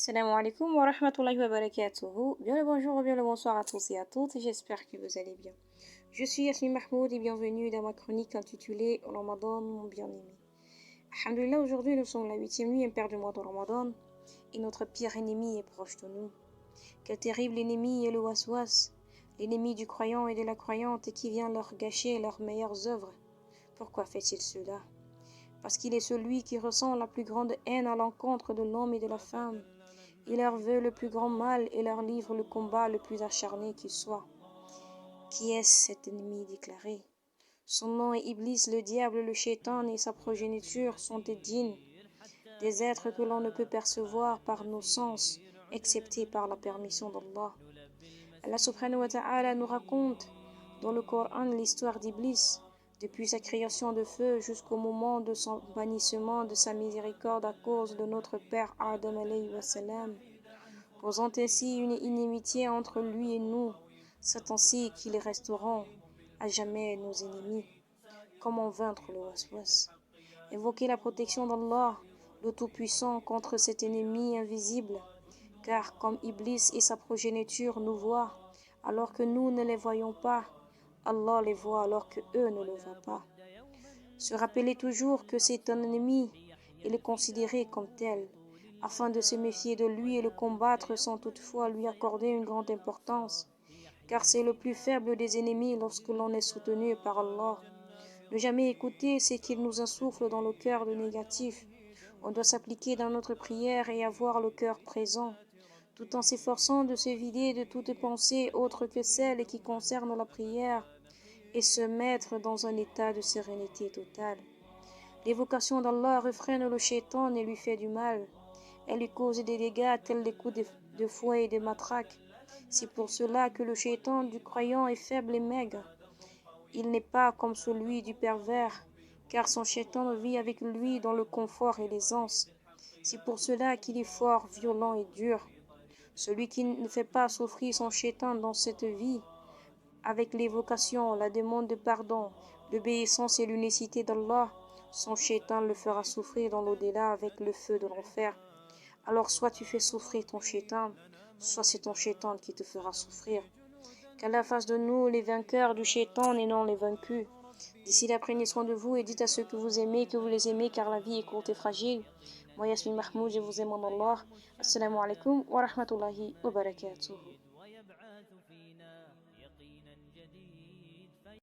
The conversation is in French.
Assalamu alaikum wa rahmatullahi wa barakatuhu. Bien le bonjour ou bien le bonsoir à tous et à toutes. J'espère que vous allez bien. Je suis Yasmin Mahmoud et bienvenue dans ma chronique intitulée Ramadan, mon bien-aimé. Alhamdulillah, aujourd'hui nous sommes la 8e nuit impaire du mois de Ramadan et notre pire ennemi est proche de nous. Quel terrible ennemi est le waswas, l'ennemi du croyant et de la croyante qui vient leur gâcher leurs meilleures œuvres. Pourquoi fait-il cela? Parce qu'il est celui qui ressent la plus grande haine à l'encontre de l'homme et de la femme. Il leur veut le plus grand mal et leur livre le combat le plus acharné qui soit. Qui est-ce cet ennemi déclaré? Son nom est Iblis, le diable, le shaitan et sa progéniture sont des djinns, des êtres que l'on ne peut percevoir par nos sens, excepté par la permission d'Allah. Allah subhanahu wa ta'ala nous raconte dans le Coran l'histoire d'Iblis, depuis sa création de feu jusqu'au moment de son bannissement de sa miséricorde à cause de notre père Adam alayhi wa salam, causant ainsi une inimitié entre lui et nous. C'est ainsi qu'ils resteront à jamais nos ennemis. Comment vaincre le waswas? Évoquer la protection d'Allah, le Tout-Puissant, contre cet ennemi invisible, car comme Iblis et sa progéniture nous voient, alors que nous ne les voyons pas, Allah les voit alors que eux ne le voient pas. Se rappeler toujours que c'est un ennemi et le considérer comme tel, afin de se méfier de lui et le combattre sans toutefois lui accorder une grande importance, car c'est le plus faible des ennemis lorsque l'on est soutenu par Allah. Ne jamais écouter ce qu'il nous insuffle dans le cœur de négatif. On doit s'appliquer dans notre prière et avoir le cœur présent, tout en s'efforçant de se vider de toute pensée autre que celle qui concerne la prière et se mettre dans un état de sérénité totale. L'évocation d'Allah refrène le shaitan et lui fait du mal. Elle lui cause des dégâts tels des coups de fouet et de matraque. C'est pour cela que le shaitan du croyant est faible et maigre. Il n'est pas comme celui du pervers, car son shaitan vit avec lui dans le confort et l'aisance. C'est pour cela qu'il est fort, violent et dur. Celui qui ne fait pas souffrir son shaitan dans cette vie, avec l'évocation, la demande de pardon, l'obéissance et l'unicité d'Allah, son shaitan le fera souffrir dans l'au-delà avec le feu de l'enfer. Alors soit tu fais souffrir ton shaitan, soit c'est ton shaitan qui te fera souffrir. Qu'Allah fasse de nous les vainqueurs du shaitan et non les vaincus. D'ici là, prenez soin de vous et dites à ceux que vous aimez que vous les aimez, car la vie est courte et fragile. Moi, Yasmin Mahmoud, je vous aime en Allah. Assalamu alaikum wa rahmatullahi wa barakatuh.